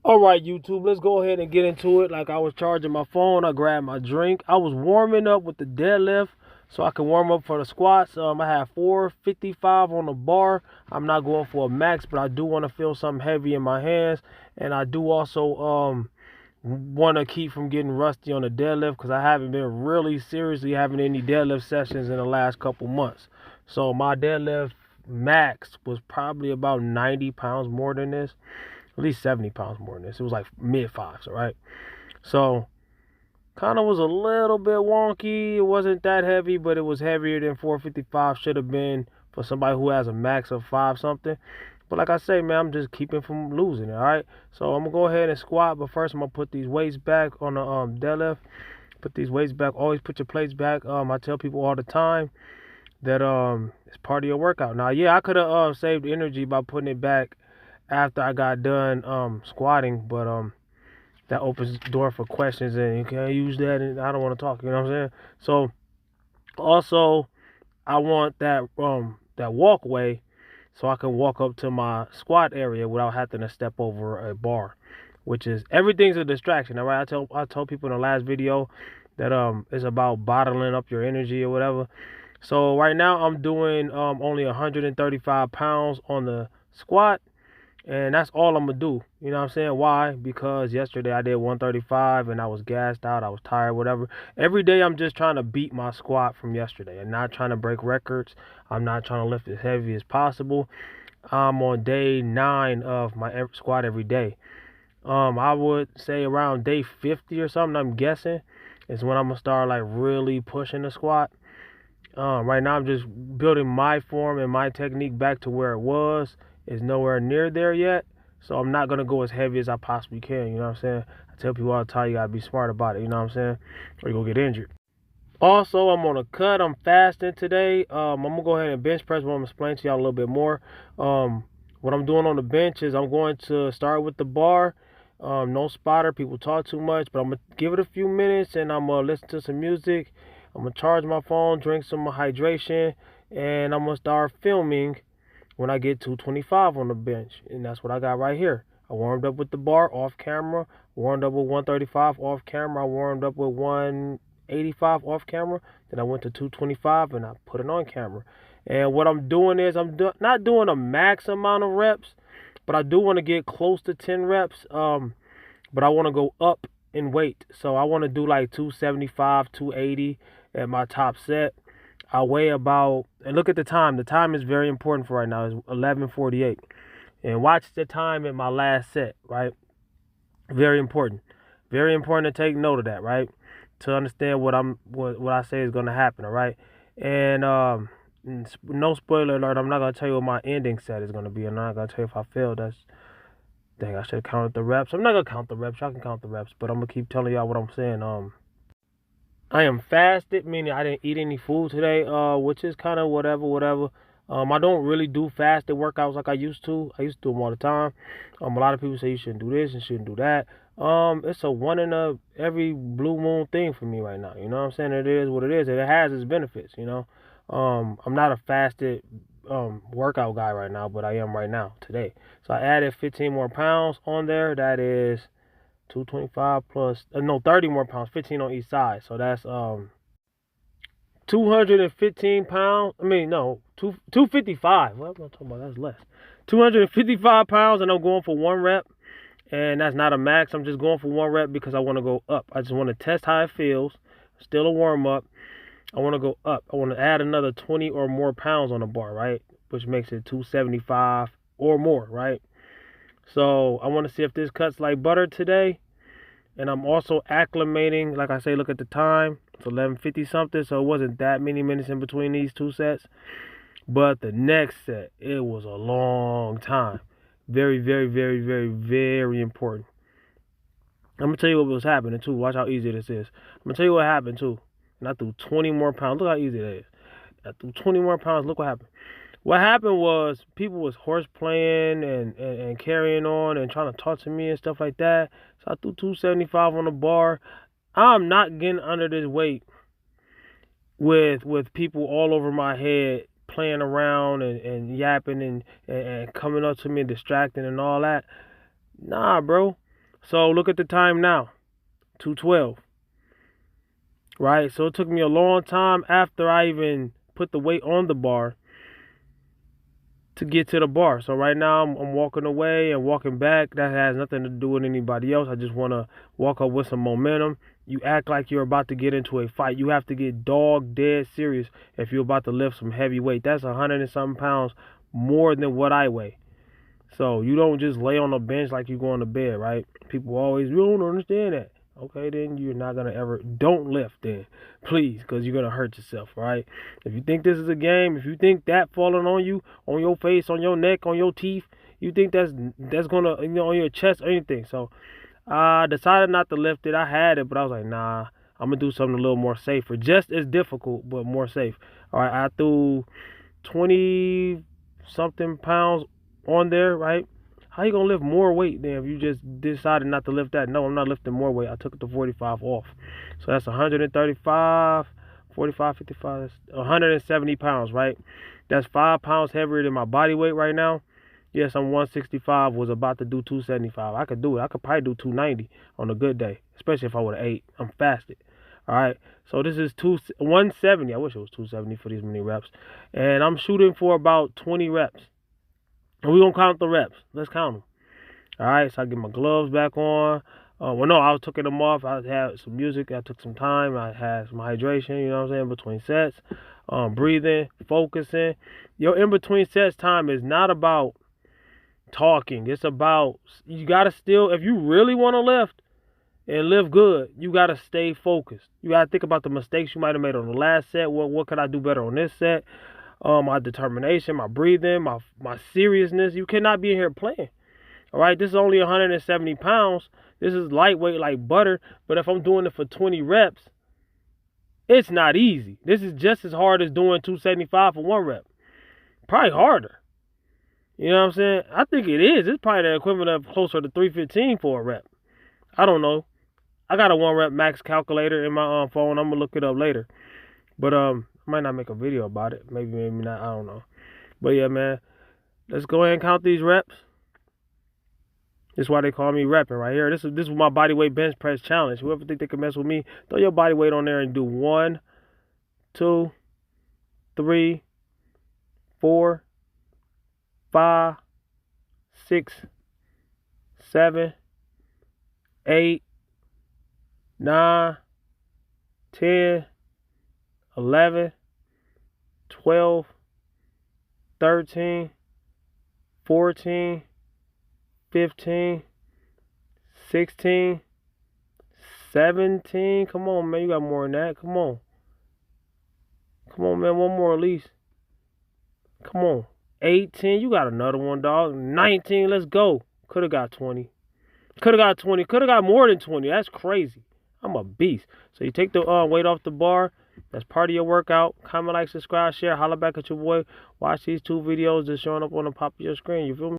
All right, YouTube, let's go ahead and get into it. Like I was charging my phone, I grabbed my drink. I was warming up with the deadlift so I can warm up for the squats. I have 455 on the bar. I'm not going for a max, but I do want to feel something heavy in my hands. And I do also want to keep from getting rusty on the deadlift because I haven't been really seriously having any deadlift sessions in the last couple months. So my deadlift max was probably about 90 pounds more than this, at least 70 pounds more than this. It was like mid fives, all right? So kind of was a little bit wonky. It wasn't that heavy, but it was heavier than 455 should have been for somebody who has a max of 5 something. But like I say, man, I'm just keeping from losing it, all right? So I'm going to go ahead and squat, but first I'm going to put these weights back on the deadlift. Put these weights back. Always put your plates back. I tell people all the time that it's part of your workout. Now, yeah, I could have saved energy by putting it back after I got done squatting, but that opens the door for questions, and you can't use that, and I don't want to talk, you know what I'm saying? So also I want that walkway so I can walk up to my squat area without having to step over a bar, which is everything's a distraction. All right, I told people in the last video that it's about bottling up your energy or whatever. So right now I'm doing only 135 pounds on the squat, and that's all I'm going to do. You know what I'm saying? Why? Because yesterday I did 135 and I was gassed out. I was tired, whatever. Every day I'm just trying to beat my squat from yesterday and not trying to break records. I'm not trying to lift as heavy as possible. I'm on day 9 of my squat every day. I would say around day 50 or something, I'm guessing, is when I'm going to start like really pushing the squat. Right now I'm just building my form and my technique back to where it was. It's nowhere near there yet, so I'm not going to go as heavy as I possibly can, you know what I'm saying? I tell people all the time, you got to be smart about it, you know what I'm saying? Or you're going to get injured. Also, I'm on a cut. I'm fasting today. I'm going to go ahead and bench press, but I'm going to explain to y'all a little bit more. What I'm doing on the bench is I'm going to start with the bar. No spotter. People talk too much, but I'm going to give it a few minutes, and I'm going to listen to some music. I'm going to charge my phone, drink some hydration, and I'm going to start filming when I get 225 on the bench. And that's what I got right here. I warmed up with the bar off camera, warmed up with 135 off camera, I warmed up with 185 off camera, then I went to 225 and I put it on camera. And what I'm doing is I'm not doing a max amount of reps, but I do want to get close to 10 reps, but I want to go up in weight. So I want to do like 275, 280 at my top set. I weigh about, and look at the time. The time is very important for right now. It's 11:48. And watch the time in my last set, right? Very important. Very important to take note of that, right? To understand what I say is going to happen, all right? And no spoiler alert, I'm not going to tell you what my ending set is going to be. I'm not going to tell you if I fail. Dang, I should have counted the reps. I'm not going to count the reps. Y'all can count the reps, but I'm going to keep telling y'all what I'm saying. I am fasted, meaning I didn't eat any food today, which is kind of whatever. I don't really do fasted workouts like I used to. I used to do them all the time. A lot of people say you shouldn't do this and shouldn't do that. It's a one in a every blue moon thing for me right now. You know what I'm saying? It is what it is, and it has its benefits. You know, I'm not a fasted workout guy right now, but I am right now today. So I added 15 more pounds on there. That is 225 plus 30 more pounds, 15 on each side. So that's 215 pounds. I mean, no, 255. What am I talking about? That's less. 255 pounds, and I'm going for 1 rep. And that's not a max. I'm just going for 1 rep because I want to go up. I just want to test how it feels. Still a warm up. I want to go up. I want to add another 20 or more pounds on the bar, right? Which makes it 275 or more, right? So I want to see if this cuts like butter today. And I'm also acclimating, like I say, look at the time. It's 11:50 something, so it wasn't that many minutes in between these 2 sets. But the next set, it was a long time. Very, very, very, very, very important. I'm going to tell you what was happening, too. Watch how easy this is. I'm going to tell you what happened, too. And I threw 20 more pounds. Look how easy that is. I threw 20 more pounds. Look what happened. What happened was people was horse playing and carrying on and trying to talk to me and stuff like that. So I threw 275 on the bar. I'm not getting under this weight with people all over my head playing around and yapping and coming up to me and distracting and all that. Nah, bro. So look at the time now, 2:12. Right? So it took me a long time after I even put the weight on the bar to get to the bar. So right now I'm walking away and walking back. That has nothing to do with anybody else. I just want to walk up with some momentum. You act like you're about to get into a fight. You have to get dog dead serious if you're about to lift some heavy weight. That's 100 and something pounds more than what I weigh. So you don't just lay on the bench like you're going to bed, right? People always, you don't understand that. Okay, then you're not going to ever, don't lift then, please, because you're going to hurt yourself, right? If you think this is a game, if you think that falling on you, on your face, on your neck, on your teeth, you think that's going to, on your chest or anything. So I decided not to lift it. I had it, but I was like, nah, I'm going to do something a little more safer. Just as difficult, but more safe. All right, I threw 20 something pounds on there, right? How you gonna lift more weight than if you just decided not to lift that? No, I'm not lifting more weight. I took the 45 off. So that's 135, 45, 55, that's 170 pounds, right? That's 5 pounds heavier than my body weight right now. Yes, I'm 165, was about to do 275. I could do it. I could probably do 290 on a good day, especially if I would have ate. I'm fasted. All right, so this is 170. I wish it was 270 for these many reps. And I'm shooting for about 20 reps. And we're going to count the reps. Let's count them. All right, so I get my gloves back on. Well, no, I was taking them off. I had some music. I took some time. I had some hydration, you know what I'm saying, between sets. Breathing, focusing. Your in-between sets time is not about talking. It's about, you got to still, if you really want to lift and live good, you got to stay focused. You got to think about the mistakes you might have made on the last set. What could I do better on this set? My determination, my breathing, my seriousness. You cannot be in here playing. All right, this is only 170 pounds. This is lightweight like butter. But if I'm doing it for 20 reps, it's not easy. This is just as hard as doing 275 for 1 rep. Probably harder. You know what I'm saying? I think it is. It's probably the equivalent of closer to 315 for a rep. I don't know. I got a 1 rep max calculator in my phone. I'm going to look it up later. But I might not make a video about it. Maybe not. I don't know. But yeah, man. Let's go ahead and count these reps. This is why they call me repping right here. This is my body weight bench press challenge. Whoever think they can mess with me, throw your body weight on there and do 1, 2, 3, 4, 5, 6, 7, 8, 9, 10, 11, 12, 13, 14, 15, 16, 17. Come on, man. You got more than that. Come on. Come on, man. One more at least. Come on. 18. You got another one, dog. 19. Let's go. Could have got 20. Could have got 20. Could have got more than 20. That's crazy. I'm a beast. So you take the weight off the bar. That's part of your workout. Comment, like, subscribe, share. Holla back at your boy. Watch these 2 videos that's showing up on the top of your screen. You feel me?